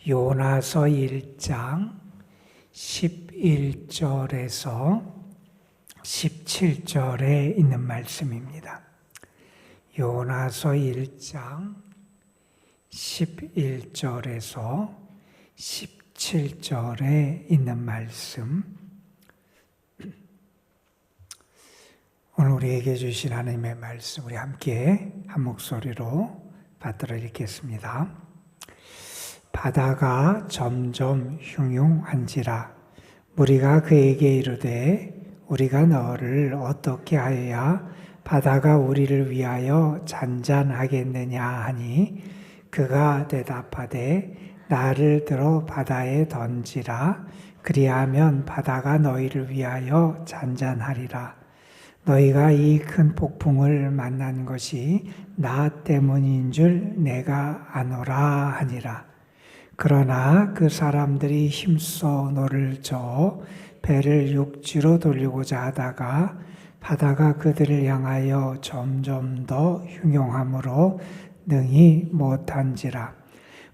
요나서 1장 11절에서 17절에 있는 말씀입니다. 요나서 1장 11절에서 17절에 있는 말씀, 오늘 우리에게 주신 하나님의 말씀, 우리 함께 한 목소리로 받들어 읽겠습니다. 바다가 점점 흉흉한지라 무리가 그에게 이르되 우리가 너를 어떻게 하여야 바다가 우리를 위하여 잔잔하겠느냐 하니 그가 대답하되 나를 들어 바다에 던지라 그리하면 바다가 너희를 위하여 잔잔하리라. 너희가 이 큰 폭풍을 만난 것이 나 때문인 줄 내가 아노라 하니라. 그러나 그 사람들이 힘써 노를 저어 배를 육지로 돌리고자 하다가 바다가 그들을 향하여 점점 더 흉흉함으로 능히 못한지라.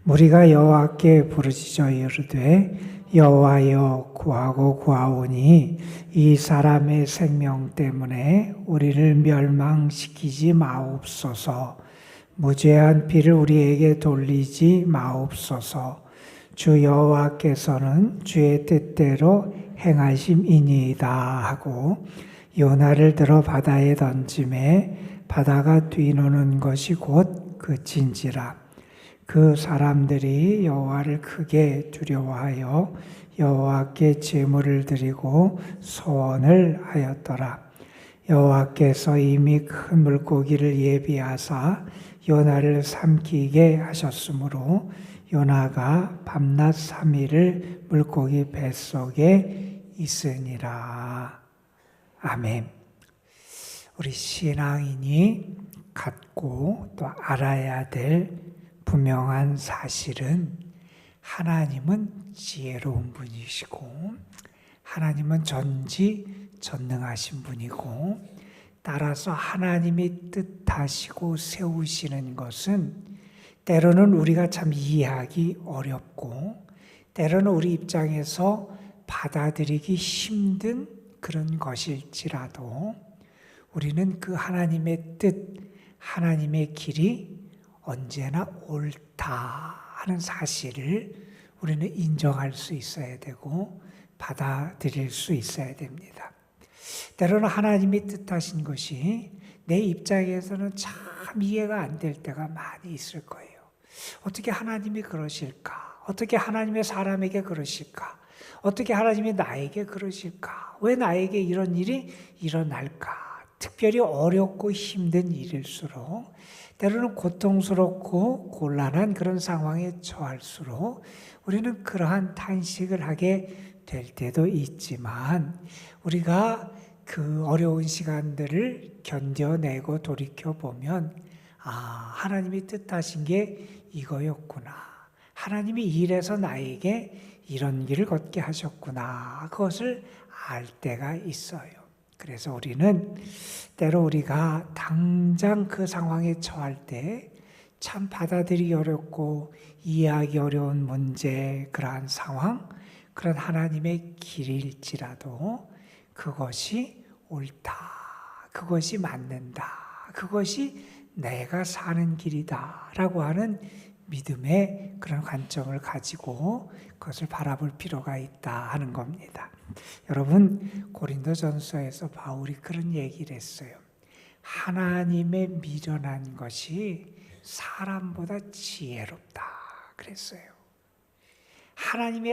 무리가 여호와께 부르짖어 이르되 여호와여 구하고 구하오니 이 사람의 생명 때문에 우리를 멸망시키지 마옵소서. 무죄한 피를 우리에게 돌리지 마옵소서. 주 여호와께서는 주의 뜻대로 행하심이니이다 하고 요나를 들어 바다에 던짐에 바다가 뛰노는 것이 곧 그친지라. 그 사람들이 여호와를 크게 두려워하여 여호와께 제물을 드리고 소원을 하였더라. 여호와께서 이미 큰 물고기를 예비하사 요나를 삼키게 하셨으므로 요나가 밤낮 3일을 물고기 뱃속에 있으니라. 아멘. 우리 신앙인이 갖고 또 알아야 될 분명한 사실은 하나님은 지혜로운 분이시고 하나님은 전지전능하신 분이고 따라서 하나님이 뜻하시고 세우시는 것은 때로는 우리가 참 이해하기 어렵고 때로는 우리 입장에서 받아들이기 힘든 그런 것일지라도 우리는 그 하나님의 뜻, 하나님의 길이 언제나 옳다 하는 사실을 우리는 인정할 수 있어야 되고 받아들일 수 있어야 됩니다. 때로는 하나님이 뜻하신 것이 내 입장에서는 참 이해가 안 될 때가 많이 있을 거예요. 어떻게 하나님이 그러실까? 어떻게 하나님의 사람에게 그러실까? 어떻게 하나님이 나에게 그러실까? 왜 나에게 이런 일이 일어날까? 특별히 어렵고 힘든 일일수록 때로는 고통스럽고 곤란한 그런 상황에 처할수록 우리는 그러한 탄식을 하게 될 때도 있지만 우리가 그 어려운 시간들을 견뎌내고 돌이켜보면 하나님이 뜻하신 게 이거였구나. 하나님이 이래서 나에게 이런 길을 걷게 하셨구나. 그것을 알 때가 있어요. 그래서 우리는 때로 우리가 당장 그 상황에 처할 때 참 받아들이기 어렵고 이해하기 어려운 문제, 그러한 상황, 그런 하나님의 길일지라도 그것이 옳다, 그것이 맞는다, 그것이 내가 사는 길이다 라고 하는 믿음의 그런 관점을 가지고 그것을 바라볼 필요가 있다 하는 겁니다. 여러분, 고린도전서에서 바울이 그런 얘기를 했어요. 하나님의 미련한 것이 사람보다 지혜롭다 그랬어요. 하나님이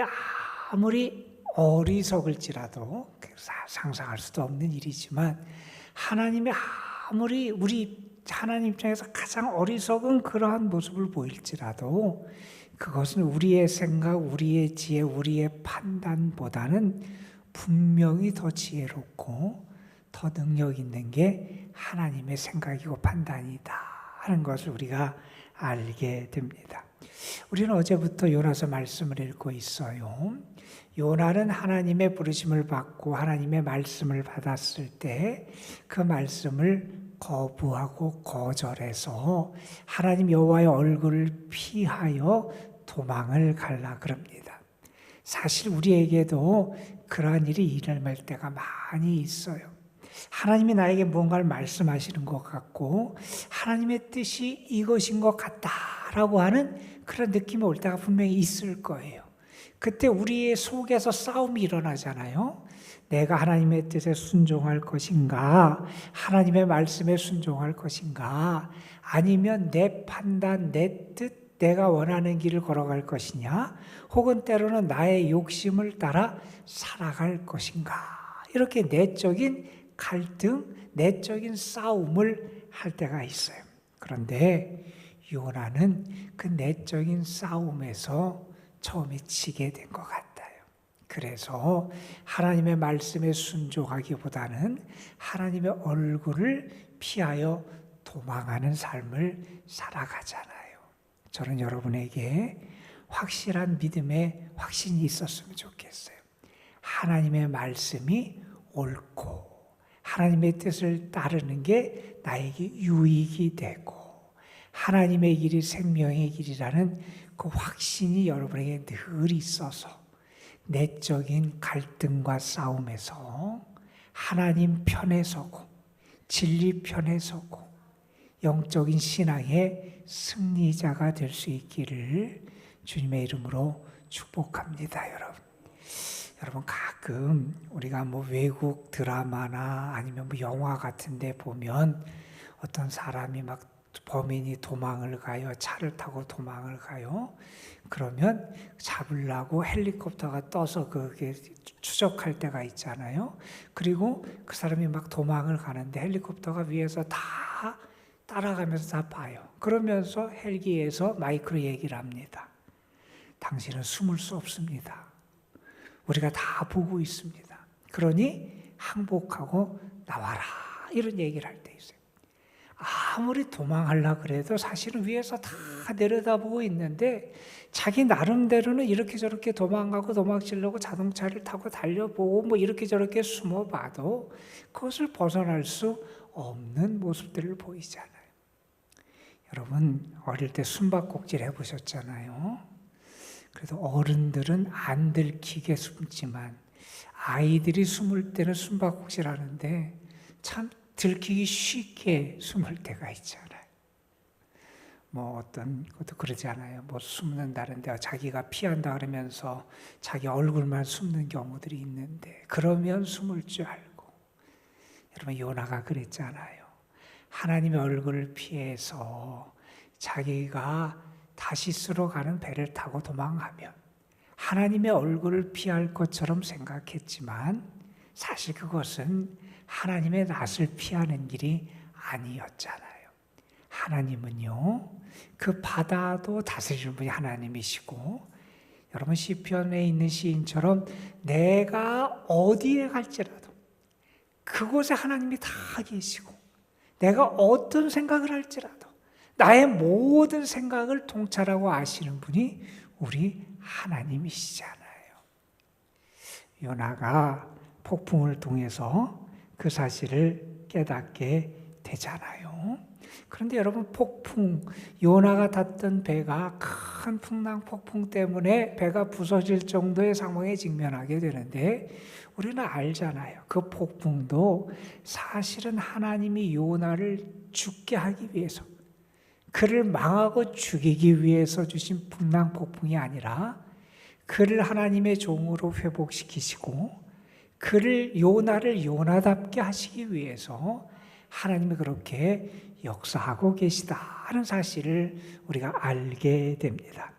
아무리 어리석을지라도 상상할 수도 없는 일이지만 하나님이 아무리 하나님 입장에서 가장 어리석은 그러한 모습을 보일지라도 그것은 우리의 생각, 우리의 지혜, 우리의 판단보다는 분명히 더 지혜롭고 더 능력 있는 게 하나님의 생각이고 판단이다 하는 것을 우리가 알게 됩니다. 우리는 어제부터 요나서 말씀을 읽고 있어요. 요나는 하나님의 부르심을 받고 하나님의 말씀을 받았을 때 그 말씀을 거부하고 거절해서 하나님 여호와의 얼굴을 피하여 도망을 가려 그럽니다. 사실 우리에게도 그러한 일이 일어날 때가 많이 있어요. 하나님이 나에게 뭔가를 말씀하시는 것 같고 하나님의 뜻이 이것인 것 같다라고 하는 그런 느낌이 올 때가 분명히 있을 거예요. 그때 우리의 속에서 싸움이 일어나잖아요. 내가 하나님의 뜻에 순종할 것인가, 하나님의 말씀에 순종할 것인가, 아니면 내 판단, 내 뜻, 내가 원하는 길을 걸어갈 것이냐, 혹은 때로는 나의 욕심을 따라 살아갈 것인가. 이렇게 내적인 갈등, 내적인 싸움을 할 때가 있어요. 그런데 요나는 그 내적인 싸움에서 처음에 지게 된 것 같아요. 그래서 하나님의 말씀에 순종하기보다는 하나님의 얼굴을 피하여 도망하는 삶을 살아가잖아요. 저는 여러분에게 확실한 믿음의 확신이 있었으면 좋겠어요. 하나님의 말씀이 옳고 하나님의 뜻을 따르는 게 나에게 유익이 되고 하나님의 길이 생명의 길이라는 그 확신이 여러분에게 늘 있어서 내적인 갈등과 싸움에서 하나님 편에 서고 진리 편에 서고 영적인 신앙의 승리자가 될 수 있기를 주님의 이름으로 축복합니다. 여러분 가끔 우리가 외국 드라마나 아니면 영화 같은 데 보면 어떤 사람이 범인이 도망을 가요. 차를 타고 도망을 가요. 그러면 잡으려고 헬리콥터가 떠서 그게 추적할 때가 있잖아요. 그리고 그 사람이 도망을 가는데 헬리콥터가 위에서 다 따라가면서 다 봐요. 그러면서 헬기에서 마이크로 얘기를 합니다. 당신은 숨을 수 없습니다. 우리가 다 보고 있습니다. 그러니 항복하고 나와라. 이런 얘기를 할 때 있어요. 아무리 도망하려고 그래도 사실은 위에서 다 내려다보고 있는데 자기 나름대로는 이렇게 저렇게 도망가고 도망치려고 자동차를 타고 달려보고 이렇게 저렇게 숨어봐도 그것을 벗어날 수 없는 모습들을 보이잖아요. 여러분 어릴 때 숨바꼭질 해보셨잖아요. 그래도 어른들은 안 들키게 숨지만 아이들이 숨을 때는 숨바꼭질 하는데 참 들키기 쉽게 숨을 때가 있잖아요. 어떤 것도 그러지 않아요. 숨는다는데 자기가 피한다 그러면서 자기 얼굴만 숨는 경우들이 있는데 그러면 숨을 줄 알고. 여러분 요나가 그랬잖아요. 하나님의 얼굴을 피해서 자기가 다시스로 가는 배를 타고 도망가면 하나님의 얼굴을 피할 것처럼 생각했지만 사실 그것은 하나님의 낯을 피하는 길이 아니었잖아요. 하나님은요, 그 바다도 다스리는 분이 하나님이시고, 여러분 시편에 있는 시인처럼 내가 어디에 갈지라도 그곳에 하나님이 다 계시고, 내가 어떤 생각을 할지라도 나의 모든 생각을 통찰하고 아시는 분이 우리 하나님이시잖아요. 요나가 폭풍을 통해서 그 사실을 깨닫게 되잖아요. 그런데 여러분 요나가 탔던 배가 큰 풍랑 폭풍 때문에 배가 부서질 정도의 상황에 직면하게 되는데 우리는 알잖아요. 그 폭풍도 사실은 하나님이 요나를 죽게 하기 위해서 그를 망하고 죽이기 위해서 주신 풍랑 폭풍이 아니라 그를 하나님의 종으로 회복시키시고 요나를 요나답게 하시기 위해서 하나님이 그렇게 역사하고 계시다는 사실을 우리가 알게 됩니다.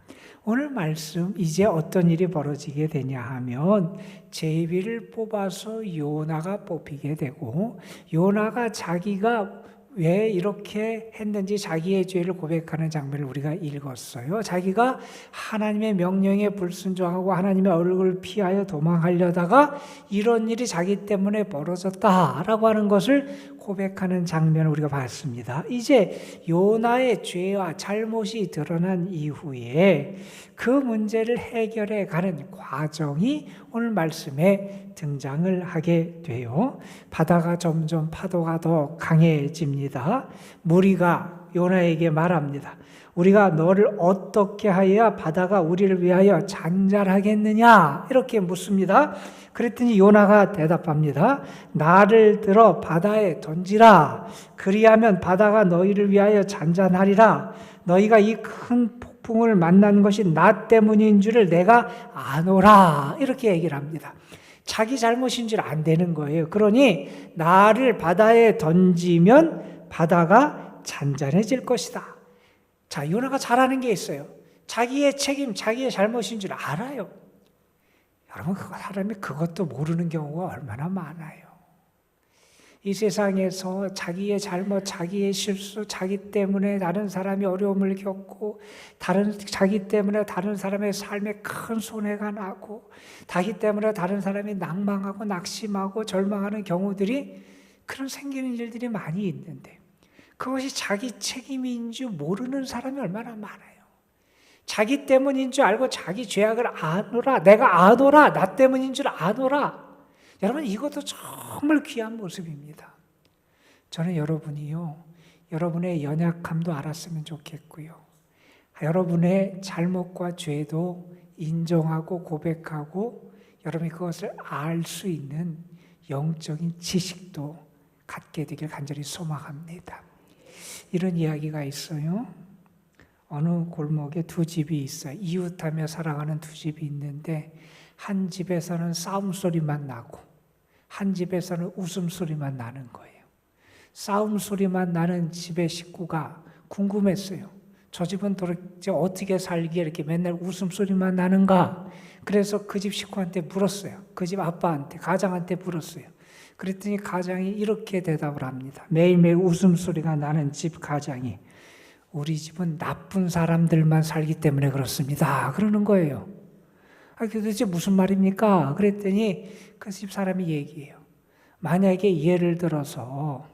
오늘 말씀 이제 어떤 일이 벌어지게 되냐 하면 제비를 뽑아서 요나가 뽑히게 되고 요나가 자기가 왜 이렇게 했는지 자기의 죄를 고백하는 장면을 우리가 읽었어요. 자기가 하나님의 명령에 불순종하고 하나님의 얼굴을 피하여 도망하려다가 이런 일이 자기 때문에 벌어졌다라고 하는 것을 고백하는 장면을 우리가 봤습니다. 이제 요나의 죄와 잘못이 드러난 이후에 그 문제를 해결해 가는 과정이 오늘 말씀에 등장을 하게 돼요. 바다가 점점 파도가 더 강해집니다. 무리가 요나에게 말합니다. 우리가 너를 어떻게 하여야 바다가 우리를 위하여 잔잔하겠느냐? 이렇게 묻습니다. 그랬더니 요나가 대답합니다. 나를 들어 바다에 던지라. 그리하면 바다가 너희를 위하여 잔잔하리라. 너희가 이 큰 폭풍을 만난 것이 나 때문인 줄을 내가 아노라. 이렇게 얘기를 합니다. 자기 잘못인 줄 안 되는 거예요. 그러니 나를 바다에 던지면 바다가 잔잔해질 것이다. 자, 요나가 잘하는 게 있어요. 자기의 책임, 자기의 잘못인 줄 알아요. 여러분, 사람이 그것도 모르는 경우가 얼마나 많아요. 이 세상에서 자기의 잘못, 자기의 실수, 자기 때문에 다른 사람이 어려움을 겪고, 자기 때문에 다른 사람의 삶에 큰 손해가 나고, 자기 때문에 다른 사람이 낭망하고 낙심하고 절망하는 경우들이 그런 생기는 일들이 많이 있는데, 그것이 자기 책임인 줄 모르는 사람이 얼마나 많아요. 자기 때문인 줄 알고 자기 죄악을 아노라, 내가 아노라, 나 때문인 줄 아노라. 여러분, 이것도 정말 귀한 모습입니다. 저는 여러분이요, 여러분의 연약함도 알았으면 좋겠고요. 여러분의 잘못과 죄도 인정하고 고백하고 여러분이 그것을 알 수 있는 영적인 지식도 갖게 되길 간절히 소망합니다. 이런 이야기가 있어요. 어느 골목에 두 집이 있어요. 이웃하며 살아가는 두 집이 있는데 한 집에서는 싸움 소리만 나고 한 집에서는 웃음소리만 나는 거예요. 싸움 소리만 나는 집의 식구가 궁금했어요. 저 집은 도대체 어떻게 살기에 이렇게 맨날 웃음소리만 나는가? 그래서 그 집 식구한테 물었어요. 그 집 아빠한테, 가장한테 물었어요. 그랬더니 가장이 이렇게 대답을 합니다. 매일매일 웃음소리가 나는 집 가장이 우리 집은 나쁜 사람들만 살기 때문에 그렇습니다. 그러는 거예요. 도대체 무슨 말입니까? 그랬더니 그 집 사람이 얘기해요. 만약에 예를 들어서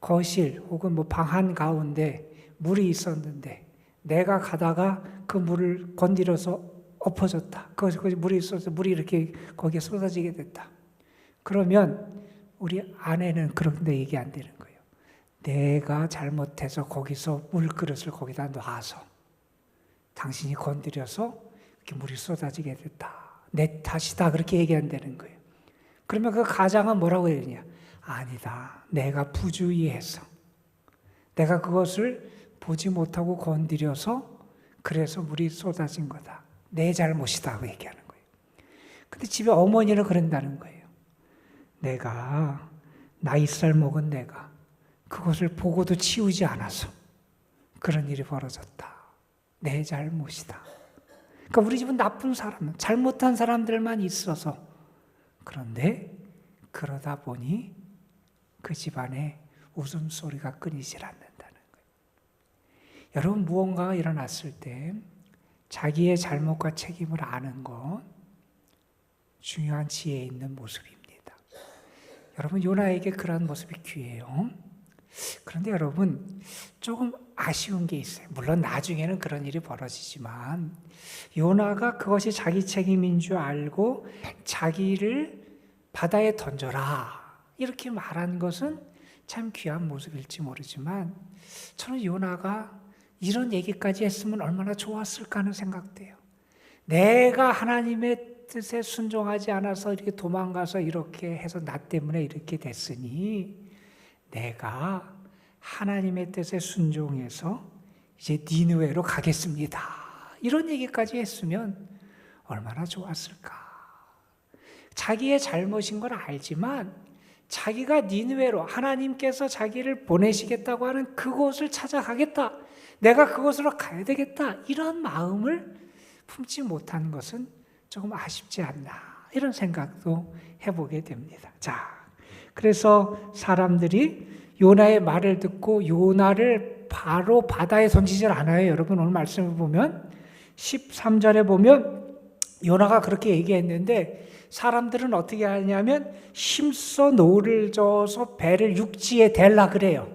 거실 혹은 뭐 방 한가운데 물이 있었는데 내가 가다가 그 물을 건드려서 엎어졌다. 거기서 물이 있어서 물이 이렇게 거기에 쏟아지게 됐다. 그러면 우리 아내는 그런데 얘기 안 되는 거예요. 내가 잘못해서 거기서 물그릇을 거기다 놔서 당신이 건드려서 이렇게 물이 쏟아지게 됐다. 내 탓이다. 그렇게 얘기 안 되는 거예요. 그러면 그 가장은 뭐라고 해야 되냐? 아니다. 내가 부주의해서 내가 그것을 보지 못하고 건드려서 그래서 물이 쏟아진 거다. 내 잘못이다. 고 얘기하는 거예요. 근데 집에 어머니는 그런다는 거예요. 내가 나이살 먹은 내가 그것을 보고도 치우지 않아서 그런 일이 벌어졌다. 내 잘못이다. 그러니까 우리 집은 나쁜 사람, 잘못한 사람들만 있어서 그런데 그러다 보니 그 집안에 웃음소리가 끊이질 않는다는 거예요. 여러분, 무언가가 일어났을 때 자기의 잘못과 책임을 아는 건 중요한 지혜에 있는 모습입니다. 여러분, 요나에게 그런 모습이 귀해요. 그런데 여러분, 조금 아쉬운 게 있어요. 물론 나중에는 그런 일이 벌어지지만 요나가 그것이 자기 책임인 줄 알고 자기를 바다에 던져라 이렇게 말한 것은 참 귀한 모습일지 모르지만 저는 요나가 이런 얘기까지 했으면 얼마나 좋았을까 하는 생각돼요. 내가 하나님의 뜻에 순종하지 않아서 이렇게 도망가서 이렇게 해서 나 때문에 이렇게 됐으니 내가 하나님의 뜻에 순종해서 이제 니느웨로 가겠습니다. 이런 얘기까지 했으면 얼마나 좋았을까. 자기의 잘못인 걸 알지만 자기가 니느웨로 하나님께서 자기를 보내시겠다고 하는 그곳을 찾아가겠다. 내가 그곳으로 가야 되겠다. 이런 마음을 품지 못한 것은 조금 아쉽지 않나. 이런 생각도 해보게 됩니다. 자, 그래서 사람들이 요나의 말을 듣고 요나를 바로 바다에 던지질 않아요. 여러분, 오늘 말씀을 보면 13절에 보면 요나가 그렇게 얘기했는데 사람들은 어떻게 하냐면 힘써 노를 저어서 배를 육지에 댈라 그래요.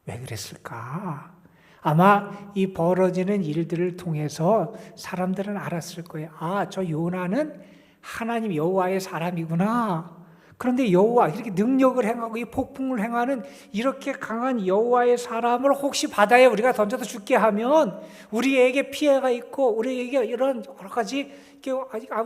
왜 그랬을까? 아마 이 벌어지는 일들을 통해서 사람들은 알았을 거예요. 아, 저 요나는 하나님 여호와의 사람이구나. 그런데 여호와 이렇게 능력을 행하고 이 폭풍을 행하는 이렇게 강한 여호와의 사람을 혹시 바다에 우리가 던져서 죽게 하면 우리에게 피해가 있고 우리에게 이런 여러 가지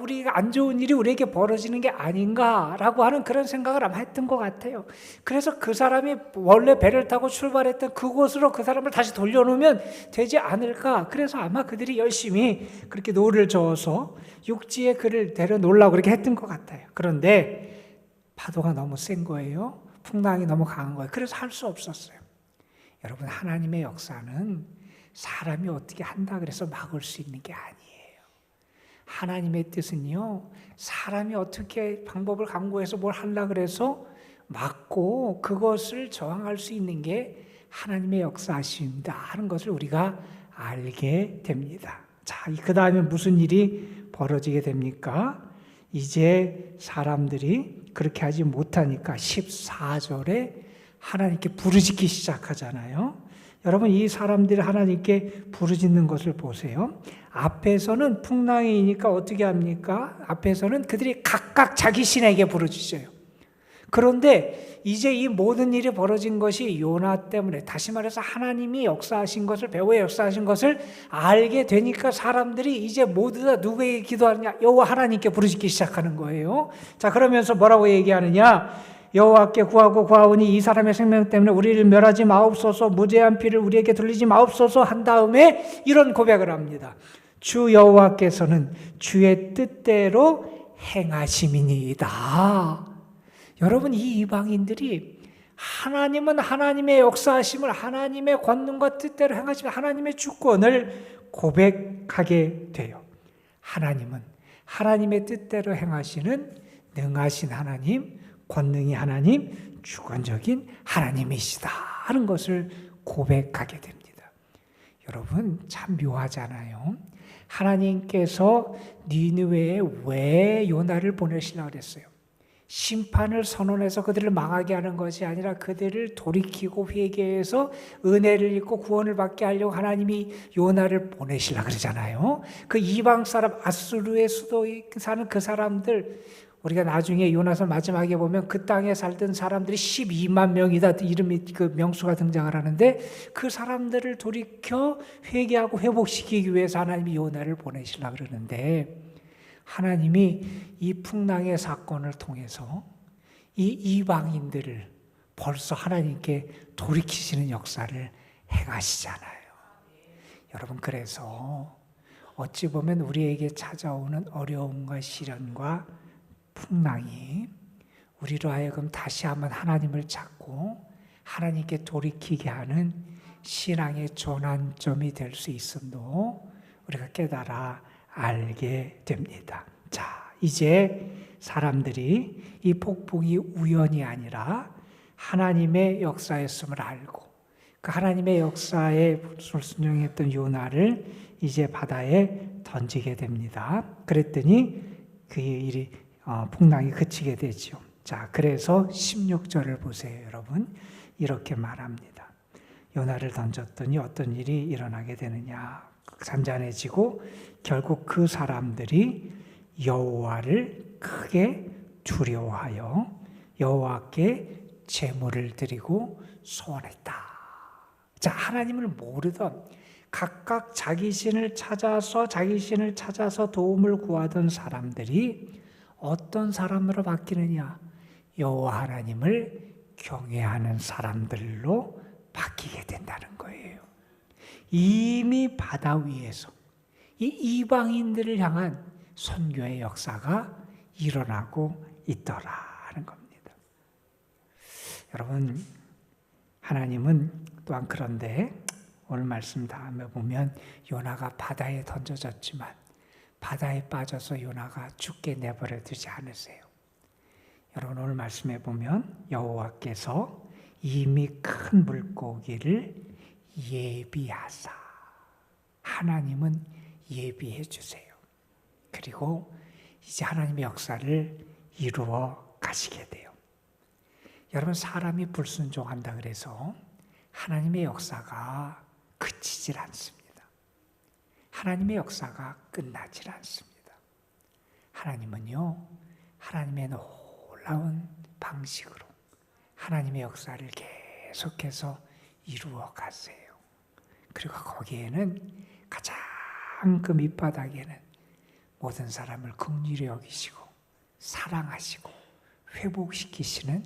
우리가 안 좋은 일이 우리에게 벌어지는 게 아닌가라고 하는 그런 생각을 아마 했던 것 같아요. 그래서 그 사람이 원래 배를 타고 출발했던 그곳으로 그 사람을 다시 돌려놓으면 되지 않을까. 그래서 아마 그들이 열심히 그렇게 노를 저어서 육지에 그를 데려놓으려고 그렇게 했던 것 같아요. 그런데 파도가 너무 센 거예요. 풍랑이 너무 강한 거예요. 그래서 할 수 없었어요. 여러분, 하나님의 역사는 사람이 어떻게 한다 그래서 막을 수 있는 게 아니에요. 하나님의 뜻은요, 사람이 어떻게 방법을 강구해서 뭘 하려고 그래서 막고 그것을 저항할 수 있는 게 하나님의 역사이십니다 하는 것을 우리가 알게 됩니다. 자, 그 다음에 무슨 일이 벌어지게 됩니까? 이제 사람들이 그렇게 하지 못하니까 14절에 하나님께 부르짖기 시작하잖아요. 여러분, 이 사람들이 하나님께 부르짖는 것을 보세요. 앞에서는 풍랑이니까 어떻게 합니까? 앞에서는 그들이 각각 자기 신에게 부르짖어요. 그런데 이제 이 모든 일이 벌어진 것이 요나 때문에, 다시 말해서 하나님이 역사하신 것을, 배후에 역사하신 것을 알게 되니까 사람들이 이제 모두 다 누구에게 기도하느냐? 여호와 하나님께 부르짖기 시작하는 거예요. 자, 그러면서 뭐라고 얘기하느냐? 여호와께 구하오니 이 사람의 생명 때문에 우리를 멸하지 마옵소서, 무죄한 피를 우리에게 돌리지 마옵소서 한 다음에 이런 고백을 합니다. 주 여호와께서는 주의 뜻대로 행하심이니이다. 여러분, 이 이방인들이 하나님은 하나님의 역사하심을, 하나님의 권능과 뜻대로 행하시면 하나님의 주권을 고백하게 돼요. 하나님은 하나님의 뜻대로 행하시는 능하신 하나님, 권능이 하나님, 주권적인 하나님이시다 하는 것을 고백하게 됩니다. 여러분, 참 묘하잖아요. 하나님께서 니느웨에 왜 요나를 보내시려고 그랬어요? 심판을 선언해서 그들을 망하게 하는 것이 아니라 그들을 돌이키고 회개해서 은혜를 입고 구원을 받게 하려고 하나님이 요나를 보내시려고 그러잖아요. 그 이방 사람, 아수르의 수도에 사는 그 사람들, 우리가 나중에 요나서 마지막에 보면 그 땅에 살던 사람들이 12만 명이다 이름이 그 명수가 등장을 하는데, 그 사람들을 돌이켜 회개하고 회복시키기 위해서 하나님이 요나를 보내시려고 그러는데, 하나님이 이 풍랑의 사건을 통해서 이 이방인들을 벌써 하나님께 돌이키시는 역사를 행하시잖아요. 여러분, 그래서 어찌 보면 우리에게 찾아오는 어려움과 시련과 풍랑이 우리로 하여금 다시 한번 하나님을 찾고 하나님께 돌이키게 하는 신앙의 전환점이 될 수 있음도 우리가 깨달아 알게 됩니다. 자, 이제 사람들이 이 폭풍이 우연이 아니라 하나님의 역사였음을 알고 그 하나님의 역사에 불순종했던 요나를 이제 바다에 던지게 됩니다. 그랬더니 그 일이 풍랑이 그치게 되죠. 자, 그래서 16절을 보세요, 여러분. 이렇게 말합니다. 요나를 던졌더니 어떤 일이 일어나게 되느냐? 잔잔해지고 결국 그 사람들이 여호와를 크게 두려워하여 여호와께 제물을 드리고 소원했다. 자, 하나님을 모르던 각각 자기 신을 찾아서 도움을 구하던 사람들이 어떤 사람으로 바뀌느냐? 여호와 하나님을 경외하는 사람들로 바뀌게 된다는 거예요. 이미 바다 위에서 이 이방인들을 향한 선교의 역사가 일어나고 있더라는 겁니다. 여러분, 하나님은 또한 그런데 오늘 말씀 다음에 보면 요나가 바다에 던져졌지만 바다에 빠져서 요나가 죽게 내버려 두지 않으세요. 여러분, 오늘 말씀에 보면 여호와께서 이미 큰 물고기를 예비하사, 하나님은 예비해 주세요. 그리고 이제 하나님의 역사를 이루어 가시게 돼요. 여러분, 사람이 불순종한다 그래서 하나님의 역사가 그치질 않습니다. 하나님의 역사가 끝나질 않습니다. 하나님은요, 하나님의 놀라운 방식으로 하나님의 역사를 계속해서 이루어 가세요. 그리고 거기에는 가장 그 밑바닥에는 모든 사람을 긍휼히 여기시고 사랑하시고 회복시키시는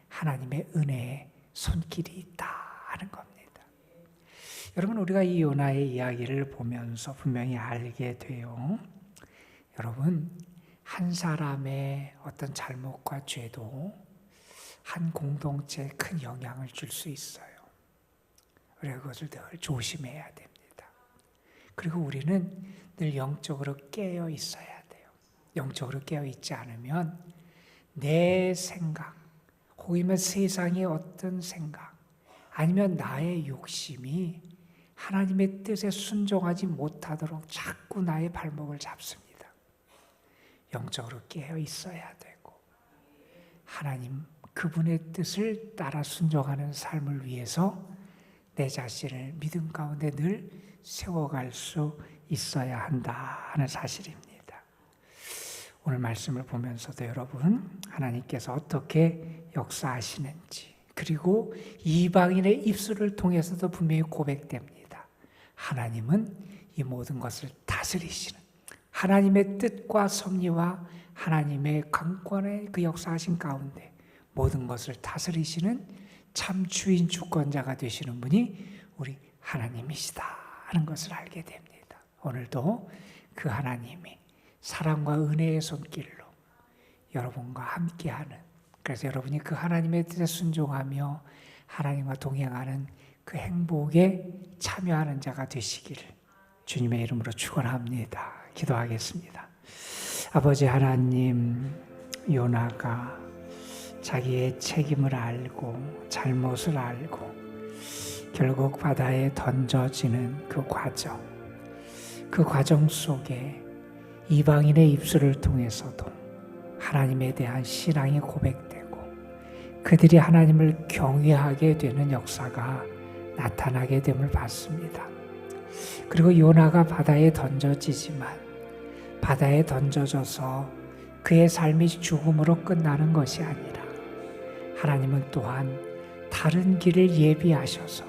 하나님의 은혜의 손길이 있다 하는 겁니다. 여러분, 우리가 이 요나의 이야기를 보면서 분명히 알게 돼요. 여러분, 한 사람의 어떤 잘못과 죄도 한 공동체에 큰 영향을 줄 수 있어요. 우리가 그것을 늘 조심해야 됩니다. 그리고 우리는 늘 영적으로 깨어 있어야 돼요. 영적으로 깨어 있지 않으면 내 생각, 혹이면 세상의 어떤 생각, 아니면 나의 욕심이 하나님의 뜻에 순종하지 못하도록 자꾸 나의 발목을 잡습니다. 영적으로 깨어 있어야 되고 하나님 그분의 뜻을 따라 순종하는 삶을 위해서 내 자신을 믿음 가운데 늘 세워갈 수 있어야 한다 하는 사실입니다. 오늘 말씀을 보면서도 여러분, 하나님께서 어떻게 역사하시는지, 그리고 이방인의 입술을 통해서도 분명히 고백됩니다. 하나님은 이 모든 것을 다스리시는, 하나님의 뜻과 섭리와 하나님의 강권의 그 역사하신 가운데 모든 것을 다스리시는 참 주인 주권자가 되시는 분이 우리 하나님이시다 하는 것을 알게 됩니다. 오늘도 그 하나님이 사랑과 은혜의 손길로 여러분과 함께하는, 그래서 여러분이 그 하나님의 뜻에 순종하며 하나님과 동행하는 그 행복에 참여하는 자가 되시기를 주님의 이름으로 축원합니다. 기도하겠습니다. 아버지 하나님, 요나가 자기의 책임을 알고 잘못을 알고 결국 바다에 던져지는 그 과정 속에 이방인의 입술을 통해서도 하나님에 대한 신앙이 고백되고 그들이 하나님을 경외하게 되는 역사가 나타나게 됨을 봤습니다. 그리고 요나가 바다에 던져지지만 바다에 던져져서 그의 삶이 죽음으로 끝나는 것이 아니라 하나님은 또한 다른 길을 예비하셔서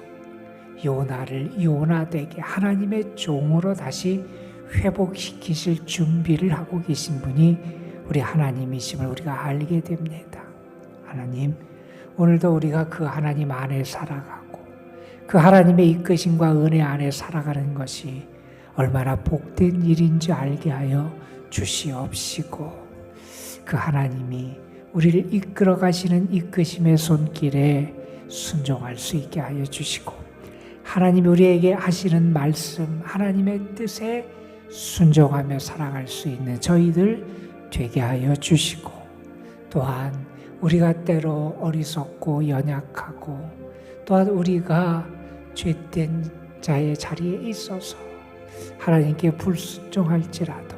요나를 요나되게 하나님의 종으로 다시 회복시키실 준비를 하고 계신 분이 우리 하나님이심을 우리가 알게 됩니다. 하나님, 오늘도 우리가 그 하나님 안에 살아가고 그 하나님의 이끄심과 은혜 안에 살아가는 것이 얼마나 복된 일인 줄 알게 하여 주시옵시고, 그 하나님이 우리를 이끌어 가시는 이끄심의 손길에 순종할 수 있게 하여 주시고, 하나님이 우리에게 하시는 말씀, 하나님의 뜻에 순종하며 살아갈 수 있는 저희들 되게 하여 주시고, 또한 우리가 때로 어리석고 연약하고 또한 우리가 죄된 자의 자리에 있어서 하나님께 불순종할지라도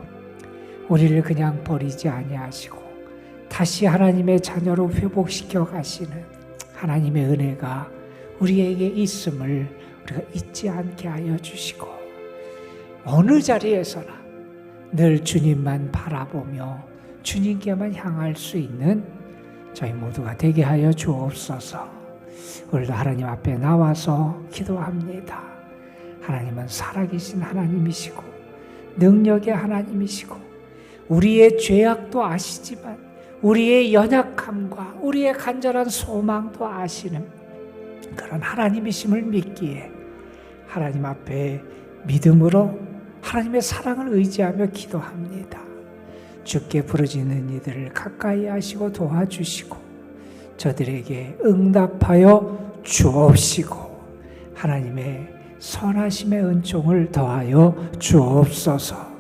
우리를 그냥 버리지 아니하시고 다시 하나님의 자녀로 회복시켜 가시는 하나님의 은혜가 우리에게 있음을 우리가 잊지 않게 하여 주시고, 어느 자리에서나 늘 주님만 바라보며 주님께만 향할 수 있는 저희 모두가 되게 하여 주옵소서. 오늘도 하나님 앞에 나와서 기도합니다. 하나님은 살아계신 하나님이시고 능력의 하나님이시고 우리의 죄악도 아시지만 우리의 연약함과 우리의 간절한 소망도 아시는 그런 하나님이심을 믿기에 하나님 앞에 믿음으로 하나님의 사랑을 의지하며 기도합니다. 주께 부르짖는 이들을 가까이 하시고 도와주시고 저들에게 응답하여 주옵시고 하나님의 선하심의 은총을 더하여 주옵소서.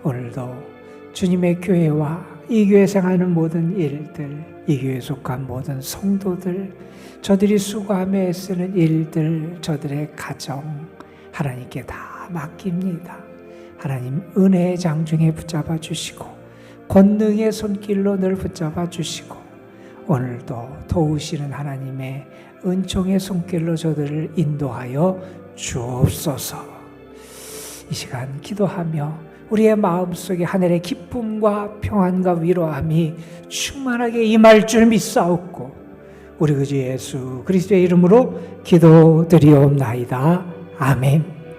오늘도 주님의 교회와 이 교회 생활하는 모든 일들, 이 교회에 속한 모든 성도들, 저들이 수고하며 애쓰는 일들, 저들의 가정 하나님께 다 맡깁니다. 하나님 은혜의 장중에 붙잡아 주시고 권능의 손길로 늘 붙잡아 주시고 오늘도 도우시는 하나님의 은총의 손길로 저들을 인도하여 주옵소서. 이 시간 기도하며 우리의 마음속에 하늘의 기쁨과 평안과 위로함이 충만하게 임할 줄 믿사옵고 우리 구주 예수 그리스도의 이름으로 기도드리옵나이다. 아멘.